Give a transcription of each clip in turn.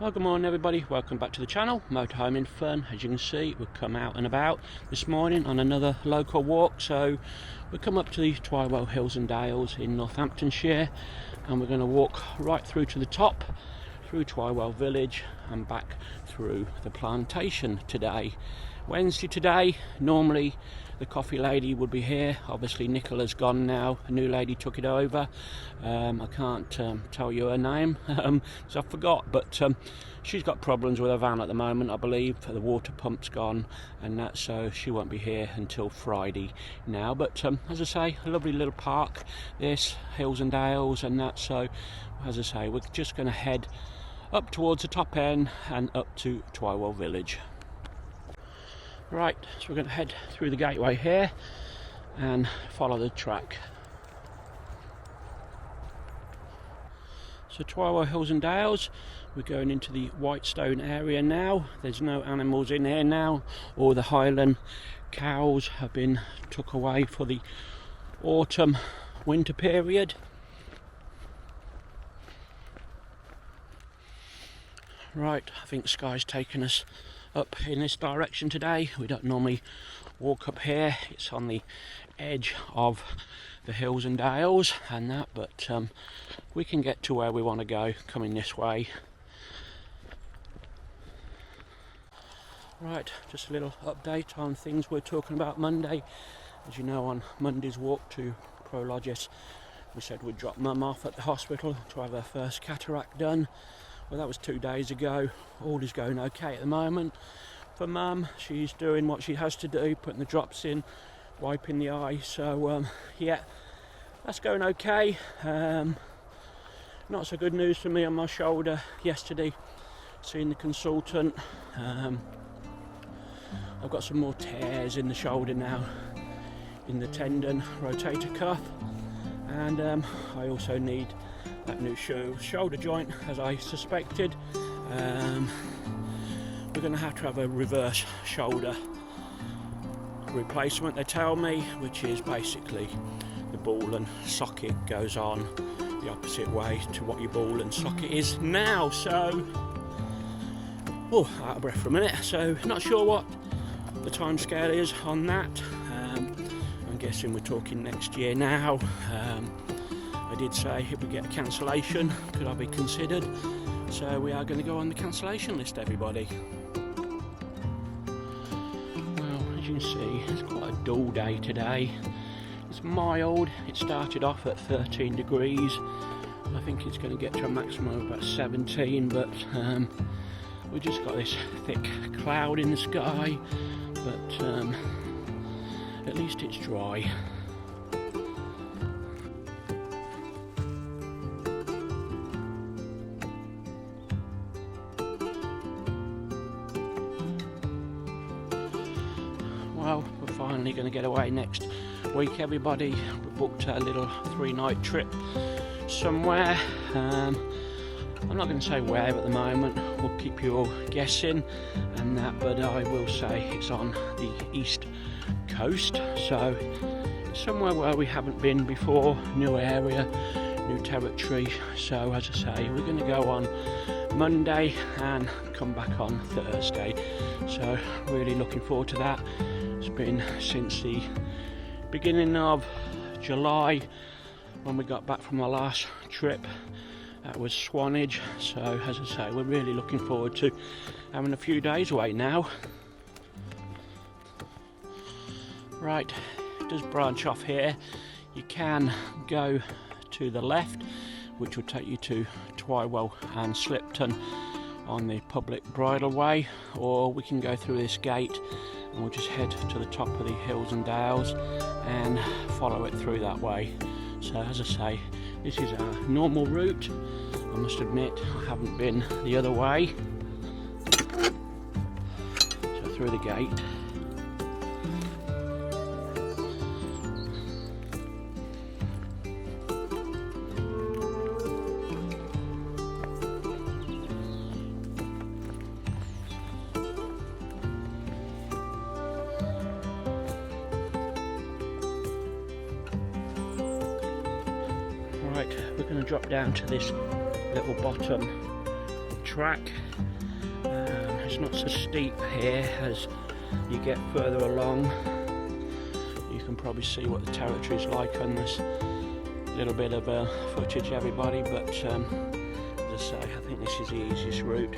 Well, good morning everybody, welcome back to the channel, Motorhoming Fun. As you can see, we've come out and about this morning on another local walk. So we've come up to the Twywell Hills and Dales in Northamptonshire, and we're going to walk right through to the top, through Twywell Village and back through the plantation today. Wednesday today. Normally the coffee lady would be here. Obviously Nicola's gone now, a new lady took it over. I can't tell you her name because I forgot, but she's got problems with her van at the moment. I believe the water pump's gone and that, so she won't be here until Friday now. But as I say, a lovely little park, this Hills and Dales and that. So as I say, we're just going to head up towards the top end and up to Twywell Village. Right, so we're going to head through the gateway here and follow the track. So Twywell Hills and Dales, we're going into the Whitestone area now. There's no animals in here now. All the Highland cows have been took away for the autumn winter period. Right, I think the sky's taken us up in this direction today. We don't normally walk up here, it's on the edge of the Hills and Dales and that, but we can get to where we want to go coming this way. Right, just a little update on things we're talking about Monday. As you know, on Monday's walk to Prologis, we said we'd drop Mum off at the hospital to have her first cataract done. Well, that was 2 days ago. All is going okay at the moment for Mum. She's doing what she has to do, putting the drops in, wiping the eye. So yeah, that's going okay. Not so good news for me on my shoulder yesterday, seeing the consultant. I've got some more tears in the shoulder now, in the tendon rotator cuff, and I also need that new shoulder joint, as I suspected. We're going to have a reverse shoulder replacement, they tell me, which is basically the ball and socket goes on the opposite way to what your ball and socket is now. So, oh, out of breath for a minute. So, not sure what the time scale is on that. I'm guessing we're talking next year now. I did say if we get a cancellation, could I be considered? So we are going to go on the cancellation list, everybody. Well, as you can see, it's quite a dull day today. It's mild. It started off at 13 degrees. I think it's going to get to a maximum of about 17, but we've just got this thick cloud in the sky, but at least it's dry. Well, we're finally going to get away next week, everybody. We booked a little 3-night trip somewhere. I'm not going to say where at the moment, we'll keep you all guessing and that, but I will say it's on the east coast, so somewhere where we haven't been before, new area, new territory. So as I say, we're going to go on Monday and come back on Thursday, so really looking forward to that. It's been since the beginning of July when we got back from our last trip. That was Swanage. So as I say, we're really looking forward to having a few days away now. Right, it does branch off here. You can go to the left, which will take you to Twywell and Slipton on the public bridleway, or we can go through this gate and we'll just head to the top of the Hills and Dales and follow it through that way. So as I say, this is our normal route. I must admit I haven't been the other way. So through the gate. Right, we're going to drop down to this little bottom track. It's not so steep here as you get further along. You can probably see what the territory is like on this little bit of footage, everybody, but as I say, I think this is the easiest route.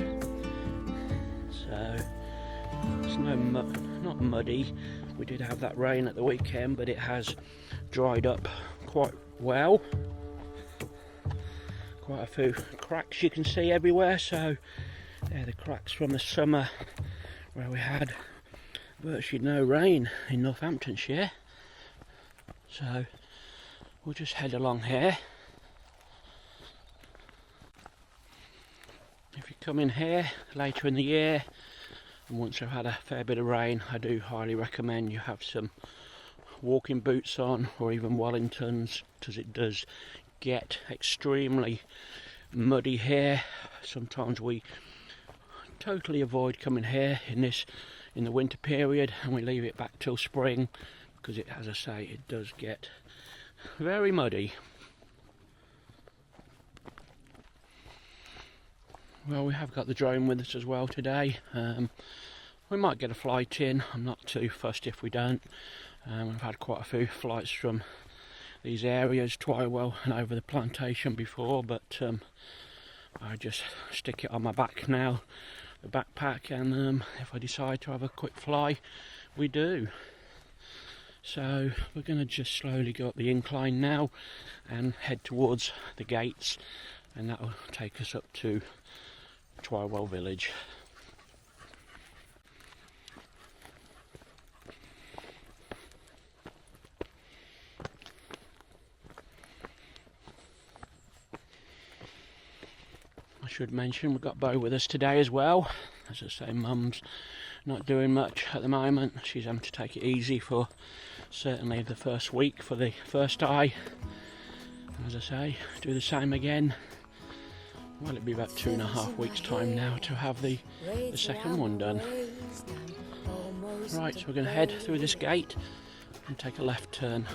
So it's not muddy. We did have that rain at the weekend, but it has dried up quite well. Quite a few cracks you can see everywhere, so they're the cracks from the summer where we had virtually no rain in Northamptonshire. So we'll just head along here. If you come in here later in the year, and once I've had a fair bit of rain, I do highly recommend you have some walking boots on, or even Wellingtons, because it does get extremely muddy here. Sometimes we totally avoid coming here in the winter period, and we leave it back till spring, because it, as I say, it does get very muddy. Well, we have got the drone with us as well today. We might get a flight in. I'm not too fussed if we don't. We've had quite a few flights from these areas, Twywell and over the plantation before, but I just stick it on my back now, the backpack, and if I decide to have a quick fly, we do. So we're going to just slowly go up the incline now and head towards the gates, and that will take us up to Twywell village. I should mention we've got Bo with us today as well. As I say, Mum's not doing much at the moment. She's having to take it easy for certainly the first week for the first eye. As I say, do the same again. Well, it'll be about 2.5 weeks time now to have the second one done. Right, so we're going to head through this gate and take a left turn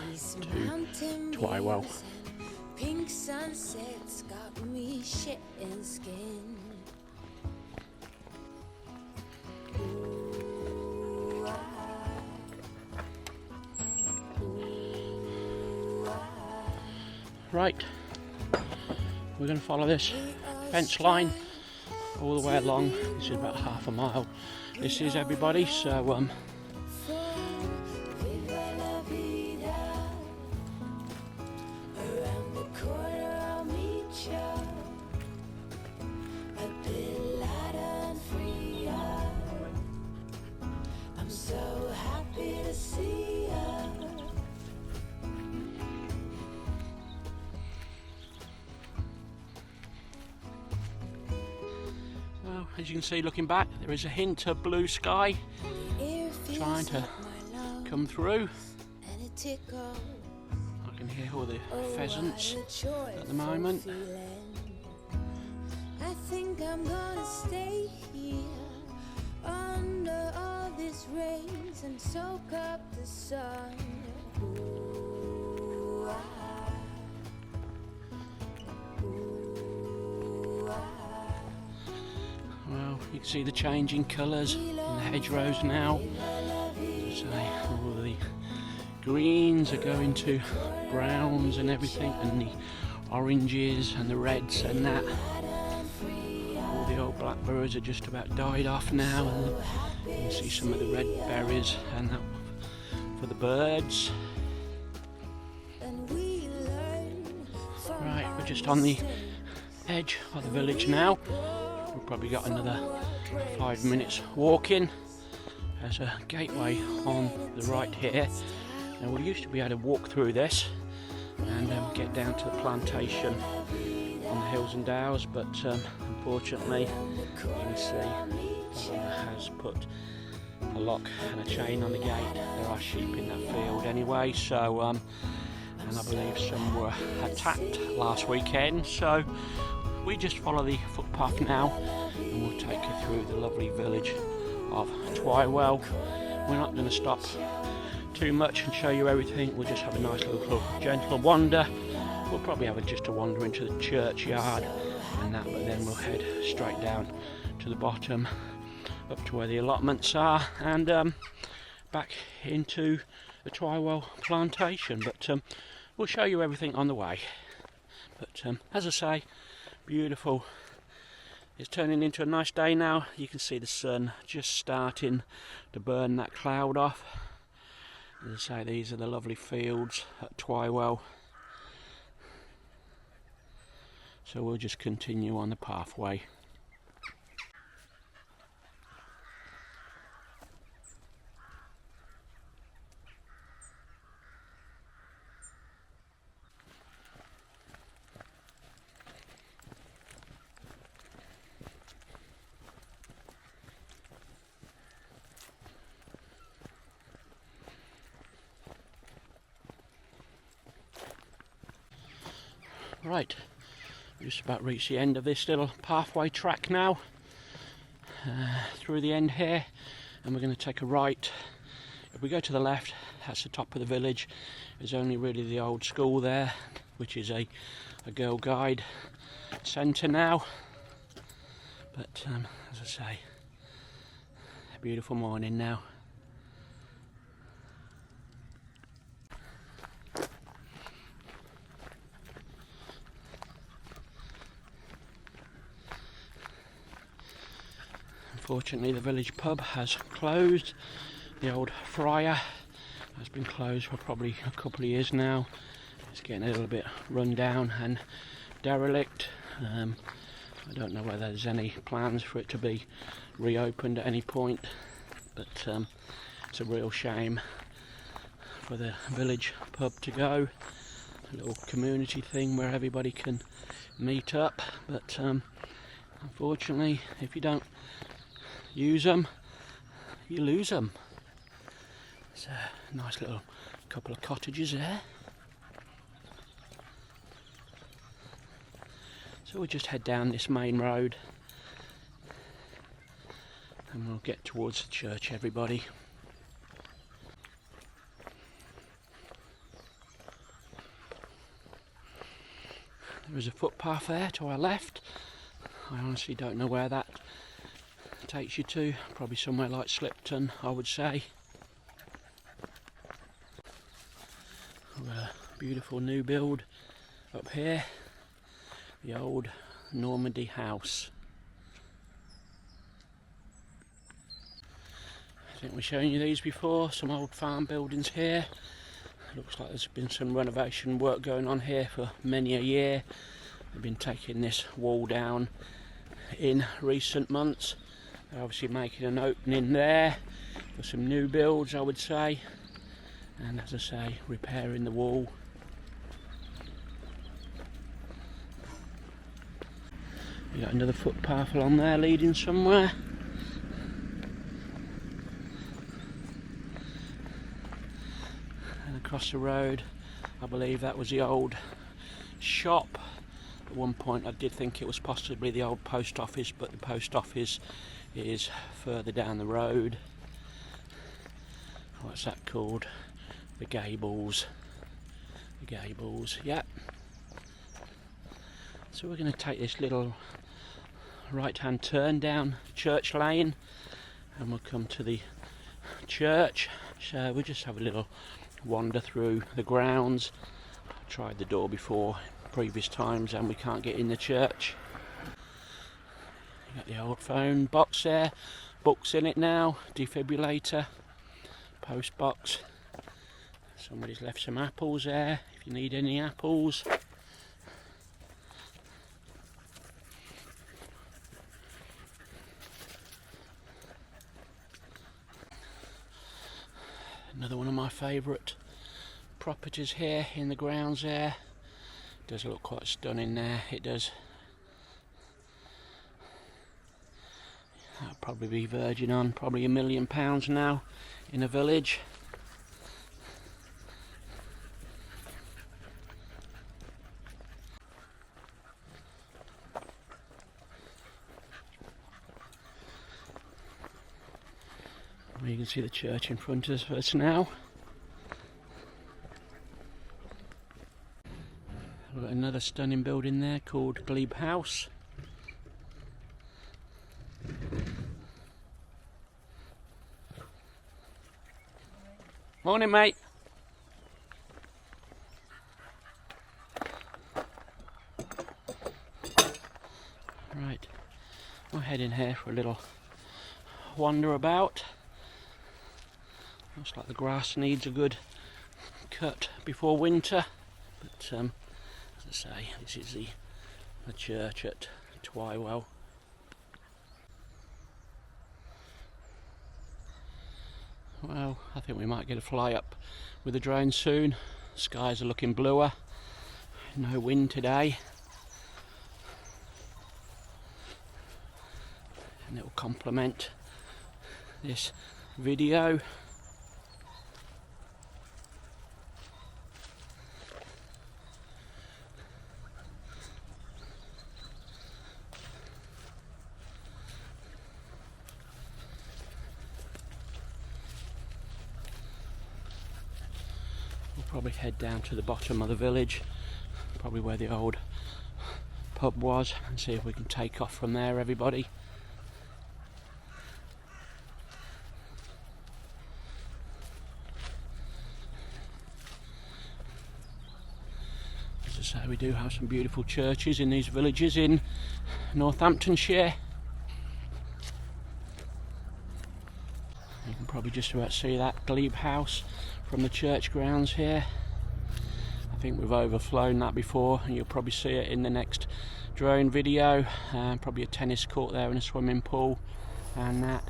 to Twywell. Pink sunsets got me shitting skin. Right, we're going to follow this fence line all the way along. This is about half a mile. This is everybody, so as you can see, looking back, there is a hint of blue sky trying to come through. I can hear all the pheasants at the moment. I think I'm gonna stay here under all this rays and soak up the sun. Ooh, Well, you can see the changing colours in the hedgerows now. So all the greens are going to browns and everything, and the oranges and the reds and that. All the old blackberries are just about died off now, and you can see some of the red berries and that for the birds. Right, we're just on the edge of the village now. We've probably got another 5 minutes walking. There's a gateway on the right here. Now, we used to be able to walk through this and get down to the plantation on the hills and dales, but unfortunately, you can see the owner has put a lock and a chain on the gate. There are sheep in that field anyway, so and I believe some were attacked last weekend, so we just follow the footpath now and we'll take you through the lovely village of Twywell. We're not going to stop too much and show you everything. We'll just have a nice little gentle wander. We'll probably have just a wander into the churchyard and that, but then we'll head straight down to the bottom, up to where the allotments are, and back into the Twywell Plantation. But we'll show you everything on the way. But as I say, beautiful. It's turning into a nice day now. You can see the sun just starting to burn that cloud off. As I say, these are the lovely fields at Twywell. So we'll just continue on the pathway. Right, we've just about reached the end of this little pathway track now, through the end here, and we're going to take a right. If we go to the left, that's the top of the village. There's only really the old school there, which is a Girl Guide centre now. But as I say, a beautiful morning now. Unfortunately, the village pub has closed. The old Friar has been closed for probably a couple of years now. It's getting a little bit run down and derelict. I don't know whether there's any plans for it to be reopened at any point, but it's a real shame for the village pub to go. A little community thing where everybody can meet up, but unfortunately, if you don't use them, you lose them. It's a nice little couple of cottages there. So we'll just head down this main road and we'll get towards the church, everybody. There is a footpath there to our left. I honestly don't know where that takes you to. Probably somewhere like Slipton, I would say. We've got a beautiful new build up here, the old Normandy house. I think we've shown you these before, some old farm buildings here. Looks like there's been some renovation work going on here for many a year. They've been taking this wall down in recent months. They're obviously making an opening there for some new builds, I would say, and as I say, repairing the wall. We got another footpath along there leading somewhere. And across the road, I believe that was the old shop. At one point I did think it was possibly the old post office, but the post office is further down the road. What's that called? The Gables. The Gables, yep. So we're going to take this little right hand turn down Church Lane and we'll come to the church. So we'll just have a little wander through the grounds. I've tried the door before previous times and we can't get in the church. Got the old phone box there, books in it now, defibrillator, post box. Somebody's left some apples there if you need any apples. Another one of my favourite properties here in the grounds there. Does look quite stunning there, it does. That'll probably be verging on probably £1 million now in a village. You can see the church in front of us now. We've got another stunning building there called Glebe House. Morning, mate. Right, we'll head in here for a little wander about. Looks like the grass needs a good cut before winter, but as I say, this is the church at Twywell. Well, I think we might get a fly up with the drone soon. Skies are looking bluer, no wind today, and it will complement this video. Probably head down to the bottom of the village, probably where the old pub was, and see if we can take off from there, everybody. As I say, we do have some beautiful churches in these villages in Northamptonshire. You can probably just about see that glebe house from the church grounds here. I think we've overflown that before, and you'll probably see it in the next drone video. Probably a tennis court there and a swimming pool and that.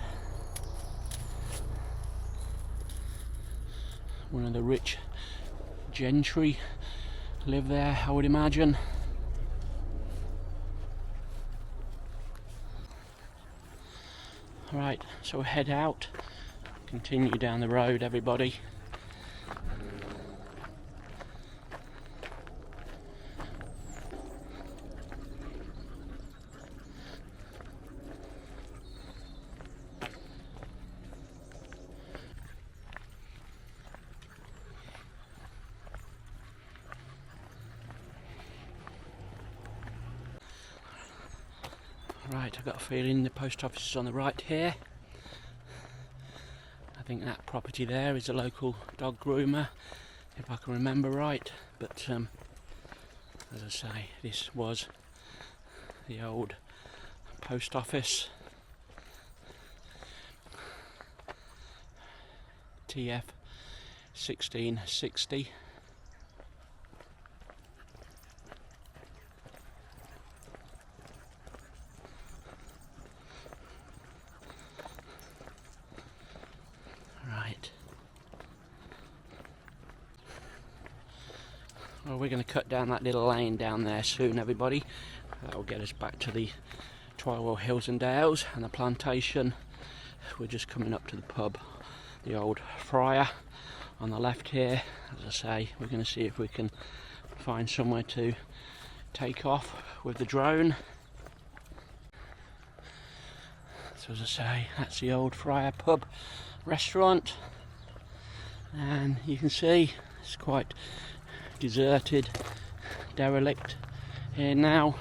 One of the rich gentry live there, I would imagine. Right, so we'll head out, continue down the road, everybody. Right, I've got a feeling the post office is on the right here. I think that property there is a local dog groomer, if I can remember right. But as I say, this was the old post office. TF 1660. Right. Well, we're going to cut down that little lane down there soon, everybody. That will get us back to the Twywell Hills and Dales and the plantation. We're just coming up to the pub, the old Friar, on the left here. As I say, we're going to see if we can find somewhere to take off with the drone. So as I say, that's the old Friar pub restaurant, and you can see it's quite deserted, derelict here now.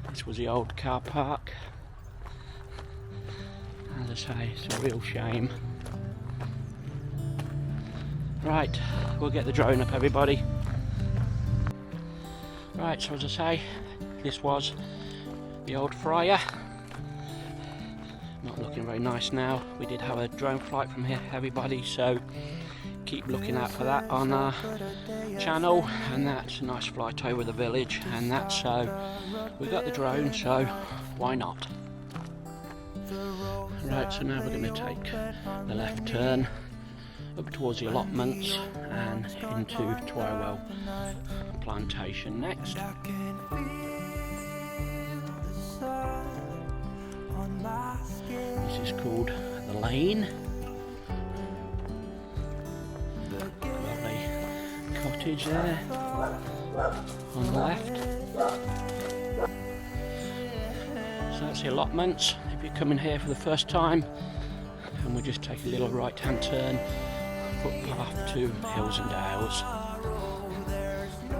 This was the old car park. As I say, it's a real shame. Right, we'll get the drone up, everybody. Right, so as I say, this was the old Friar. Not looking very nice now. We did have a drone flight from here, everybody, so keep looking out for that on our channel. And that's a nice flight over the village and that, so we got the drone, so why not? Right, so now we're going to take the left turn up towards the allotments and into Twywell Plantation next. This is called the Lane. Lovely cottage there on the left. So that's the allotments if you're coming here for the first time, and we'll just take a little right hand turn, footpath to Hills and Dales.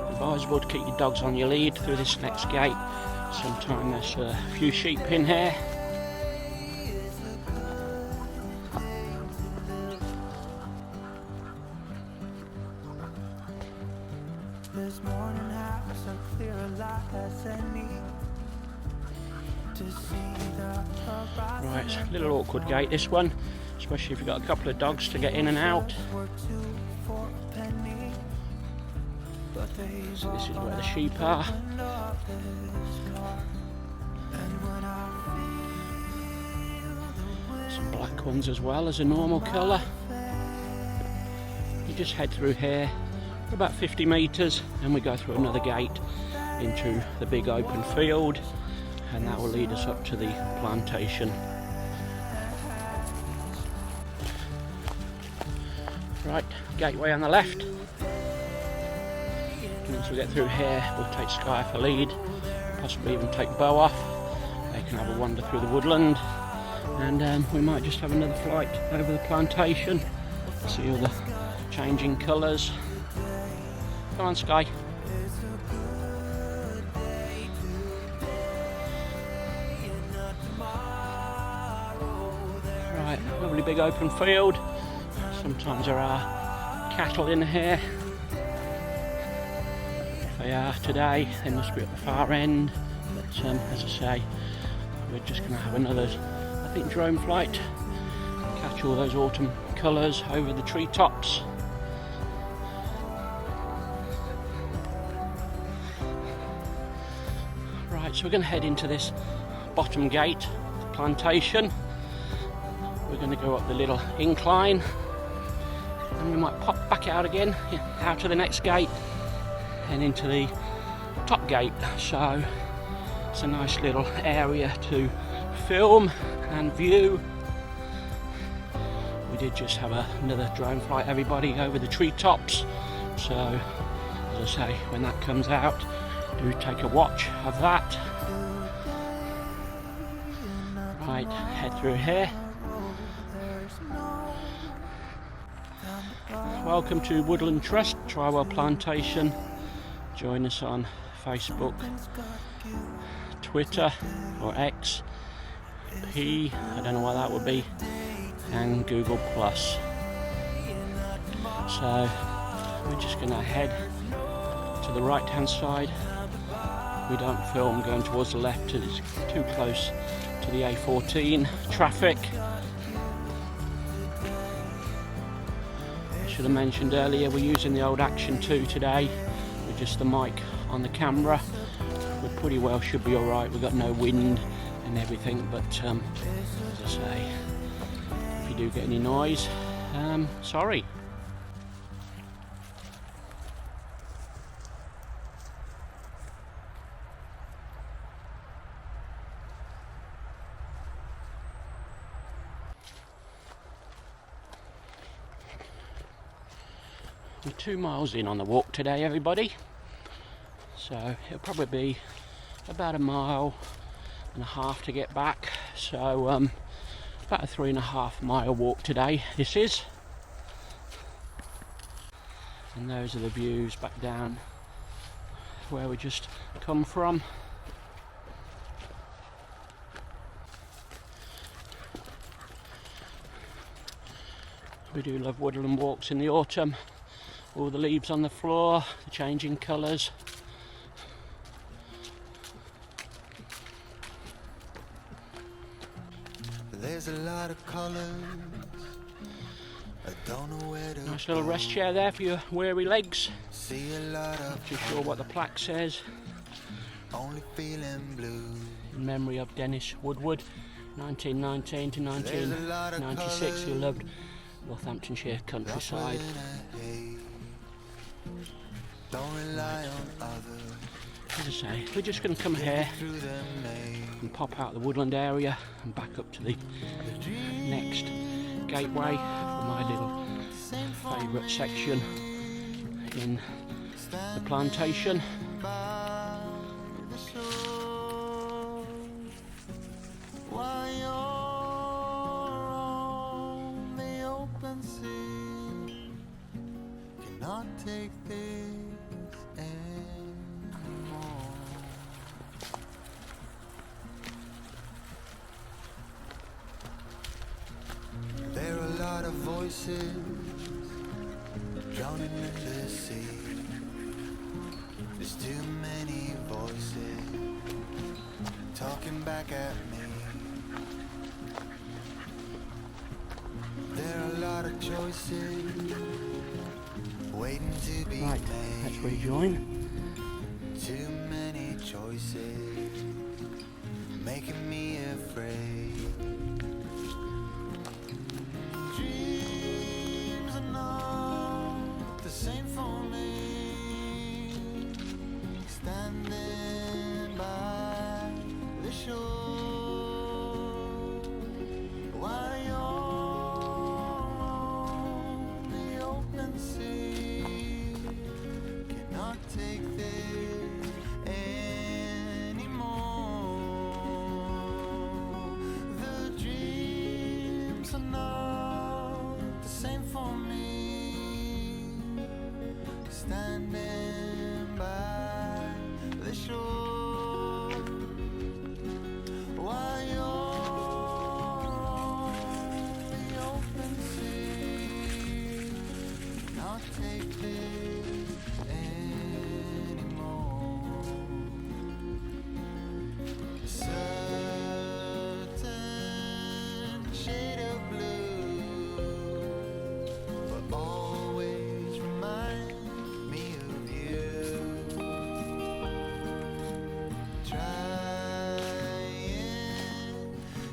Advisable to keep your dogs on your lead through this next gate. Sometimes there's a few sheep in here. This morning has a clearer light as any to see the horizon. Right, it's a little awkward gate this one, especially if you've got a couple of dogs to get in and out. So this is where the sheep are. Some black ones as well as a normal colour. You just head through here for about 50 metres and we go through another gate into the big open field, and that will lead us up to the plantation. Right, gateway on the left. Once we get through here, we'll take Sky for lead, possibly even take Bo off. They can have a wander through the woodland, and we might just have another flight over the plantation, see all the changing colours. Come on, Sky. Right, lovely big open field. Sometimes there are cattle in here. If they are today, they must be at the far end. But as I say, we're just going to have another, I think, drone flight. Catch all those autumn colours over the treetops. Right, so we're going to head into this bottom gate, the plantation. We're going to go up the little incline, and we might pop back out again, out to the next gate and into the top gate. So it's a nice little area to film and view. We did just have another drone flight, everybody, over the treetops. So as I say, when that comes out, do take a watch of that. Right, head through here. Welcome to Woodland Trust, Twywell Plantation. Join us on Facebook, Twitter or X, I don't know what that would be, and Google+. So we're just going to head to the right hand side. We don't film going towards the left, it's too close to the A14 traffic. Should have mentioned earlier, we're using the old Action 2 today with just the mic on the camera. We pretty well should be alright, we've got no wind and everything, but as I say, if you do get any noise, sorry. We're 2 miles in on the walk today, everybody, so it'll probably be about 1.5 miles to get back, so about a 3.5 mile walk today this is. And those are the views back down where we just come from. We do love woodland walks in the autumn. All the leaves on the floor, the changing colours. There's a lot of colours. I don't know where to Nice little rest chair there for your weary legs. see a lot of Not too sure what the plaque says. only feeling blue. In memory of Dennis Woodward, 1919 to 1996, who loved Northamptonshire countryside. Don't rely on others. As I say, we're just going to come here Through the maze. and pop out the woodland area and back up to the next gateway for my little favourite section in the plantation. While you're on the open sea, cannot take this anymore. There are a lot of voices drowning in the sea. There's too many voices talking back at me. There are a lot of choices waiting to be Right, made. let's rejoin. Too many choices making me afraid. Dreams are not the same for me. Standing by the shore while you're on the open sea. Cannot take this anymore. The dreams are not the same for me. Standing by the shore while you're on the open sea. Cannot take this anymore. A certain shade of blue will always remind me of you. Trying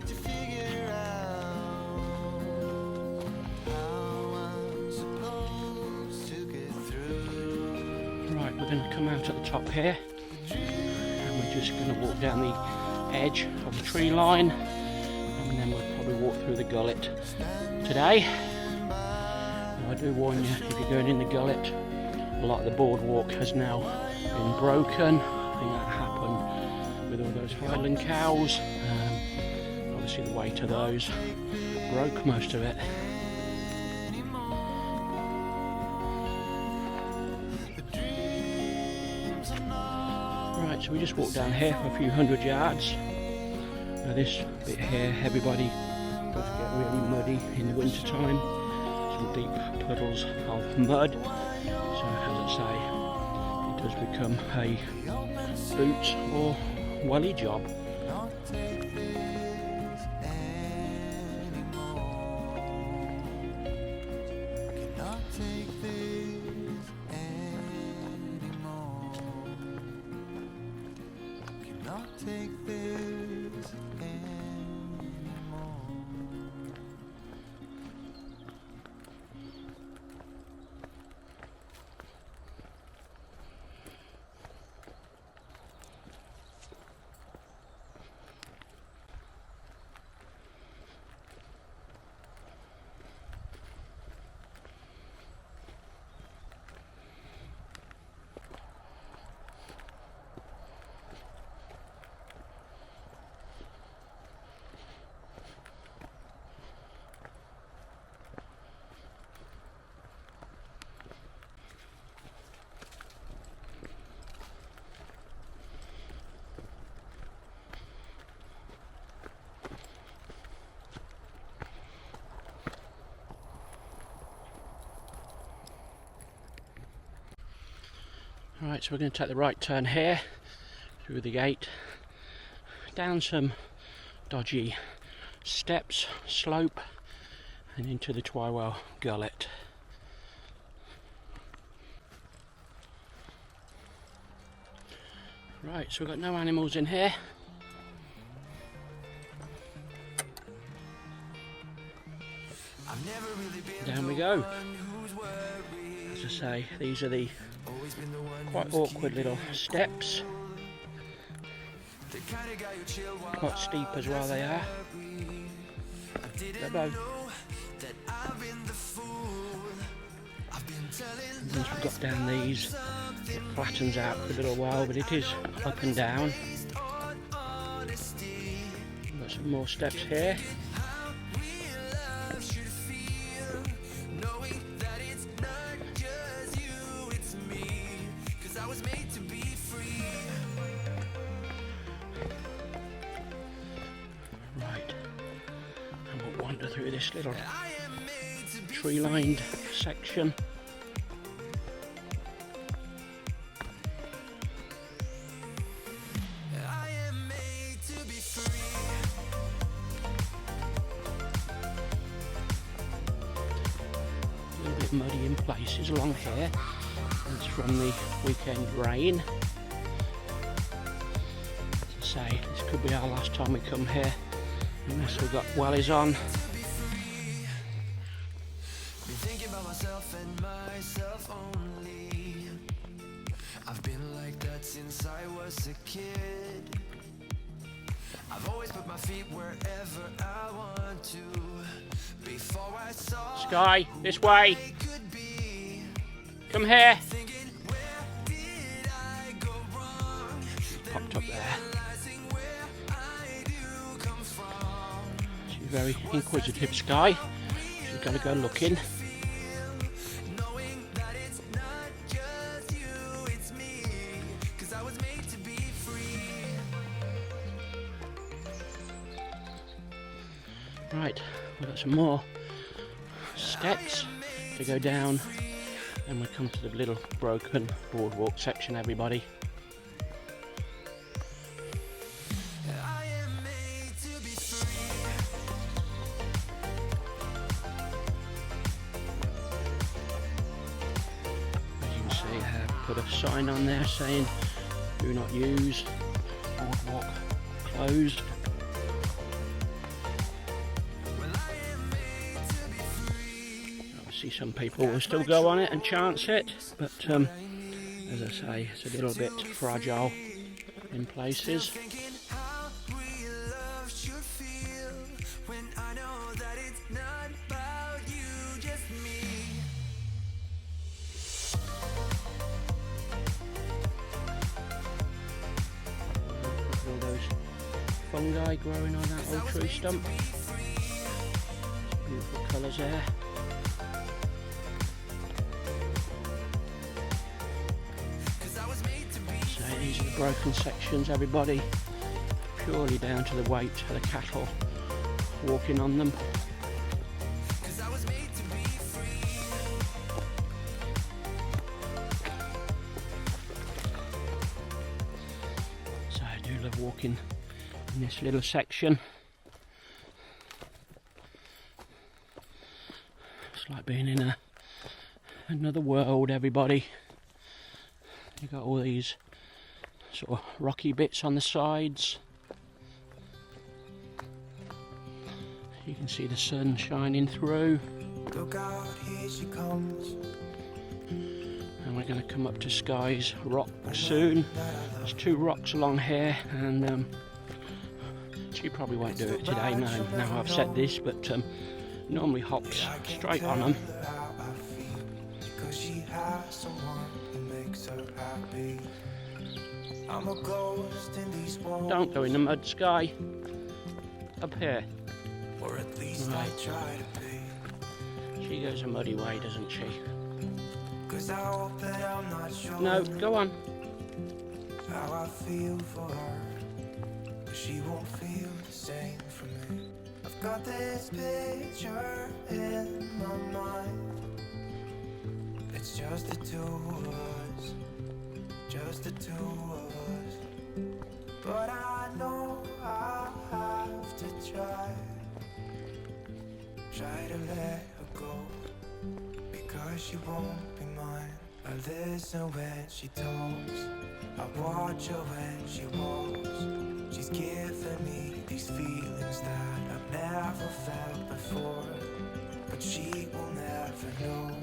to figure out how I'm supposed to get through. Right, we're going to come out at the top here, and we're just going to walk down the edge of the tree line, and then we'll probably walk through the gullet today. Now, I do warn you, if you're going in the gullet, a lot of the boardwalk has now been broken. I think that happened with all those Highland cows. Obviously the weight of those broke most of it. Right, so we just walked down here for a few hundred yards. Now this bit here, everybody does get really muddy in the winter time. Some deep puddles of mud. So as I say, it does become a boots or welly job. Not take this anymore. Cannot take this anymore. Cannot take this anymore. Right, so we're going to take the right turn here, through the gate, down some dodgy steps, slope, and into the Twywell gullet. Right, so we've got no animals in here. Down we go. As I say, these are the quite awkward little steps. Quite steep as well they are. They're once we've got down these, it flattens out for a little while, but it is up and down. We've got some more steps here. Right, and we'll wander through this little tree-lined section. little bit muddy in places along here. It's from the weekend rain. As I say, this could be our last time we come here, unless we've got wellies on. Thinking about myself and myself only. I've been like that since I was a kid. I've always put my feet wherever I want to. Before I saw Sky, this way. it could be. Come here. Thinking, where did I go wrong? Popped up there. Realizing where I do come from. She's very inquisitive, Sky. She's got to go looking. Knowing that it's not just you, it's me. 'Cause I was made to be free. Right, we've got some more steps to go down, and we come to the little broken boardwalk section, everybody. I am made to be free. As you can see, I have put a sign on there saying do not use, boardwalk closed. Obviously some people will still go on it and chance it, but as I say, it's a little bit fragile in places. Thinking how real love should feel when I know that it's not about you, just me. All those fungi growing on that old tree stump. Beautiful colours there. So these are the broken sections, everybody, purely down to the weight of the cattle walking on them. So I do love walking in this little section. It's like being in another world, everybody. You've got all these sort of rocky bits on the sides. You can see the sun shining through. Look out, here she comes. And we're going to come up to Sky's rock soon. There's 2 rocks along here, and she probably won't do it today now I've said this, but normally hops straight on them. Because she has someone who makes her happy. I'm a ghost in these walls. Don't go in the mud, Sky. Up here. Or at least I try to be. She goes a muddy way, doesn't she? 'Cause I hope that I'm not sure. No, go on. How I feel for her, but she won't feel the same for me. I've got this picture in my mind. It's just the 2 of us, just the 2 of us. But I know I have to try to let her go, because she won't be mine. I listen when she talks, I watch her when she walks. She's giving me these feelings that I've never felt before, but she will never know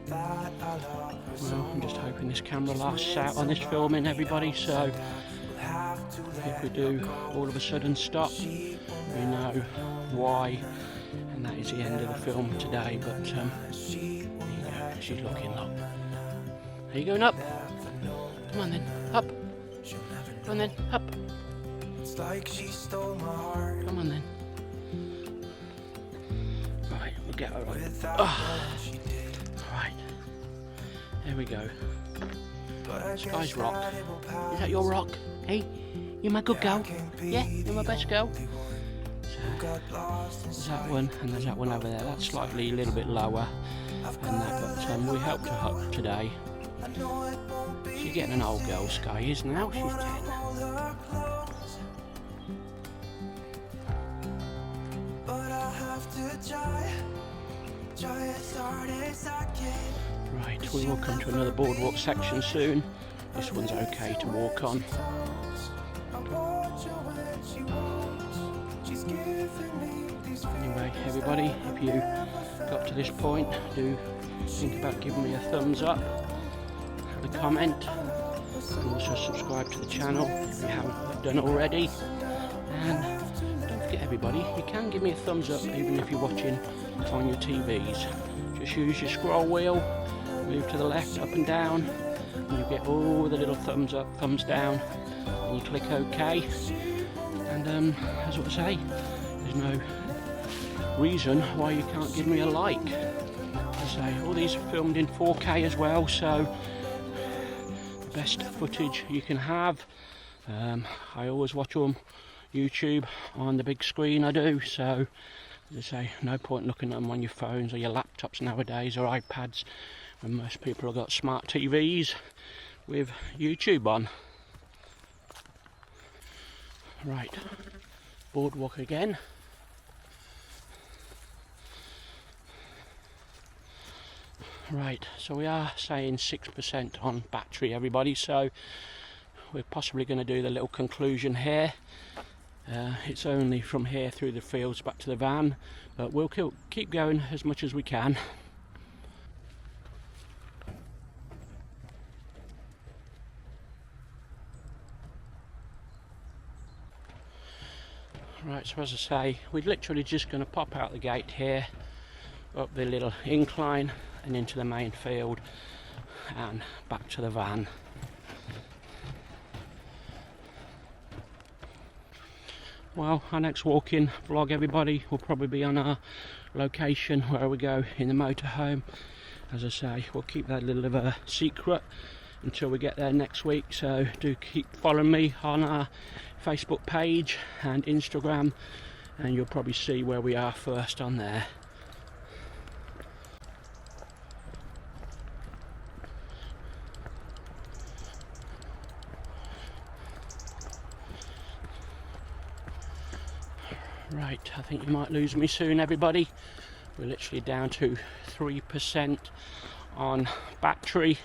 that I love her so. Well, I'm just hoping this camera lasts out on this filming, everybody, so if we do all of a sudden stop, you know why, and that is the end of the film today. But there you go, she's looking up. Are you going up? Come on then, up. Come on then, up. It's like she stole my heart. Come on then. Right, we'll get her on. Without Oh. she did. Right, there we go. But I Sky's guess rock. that it will pass. Is that your rock? Hey, you're my good girl. Yeah, you're my best girl. Got lost There's that one, and there's that one over there. That's slightly a little bit lower than that, but we helped her up today. She's getting an old girl, Sky is now. She's 10. But I have to try try as hard as I can. Right, we will come to another boardwalk section soon. This one's okay to walk on. I watch her when she walks. She's giving me these Anyway, everybody, if you got to this point, do think about giving me a thumbs up, have a comment, and also subscribe to the channel if you haven't done already. And don't forget, everybody, you can give me a thumbs up even if you're watching on your TVs. Just use your scroll wheel, move to the left, up and down, and you get all the little thumbs up, thumbs down, and you click OK. And as I say, there's no reason why you can't give me a like. As I say, all these are filmed in 4K as well, so the best footage you can have. I always watch on YouTube on the big screen, I do, so as I say, no point looking at them on your phones or your laptops nowadays, or iPads, when most people have got smart TVs with YouTube on. Right, boardwalk again. Right, so we are saying 6% on battery, everybody, so we're possibly going to do the little conclusion here. It's only from here through the fields back to the van, but we'll keep going as much as we can. Right, so as I say, we're literally just going to pop out the gate here, up the little incline and into the main field and back to the van. Well, our next walking vlog, everybody, will probably be on our location where we go in the motorhome. As I say, we'll keep that little of a secret until we get there next week, so do keep following me on our Facebook page and Instagram, and you'll probably see where we are first on there. Right, I think you might lose me soon, everybody. We're literally down to 3% on battery,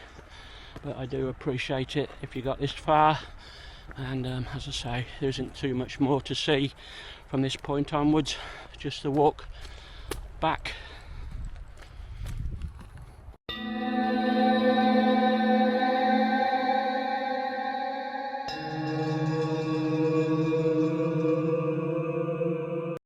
but I do appreciate it if you got this far. And as I say, there isn't too much more to see from this point onwards, just the walk back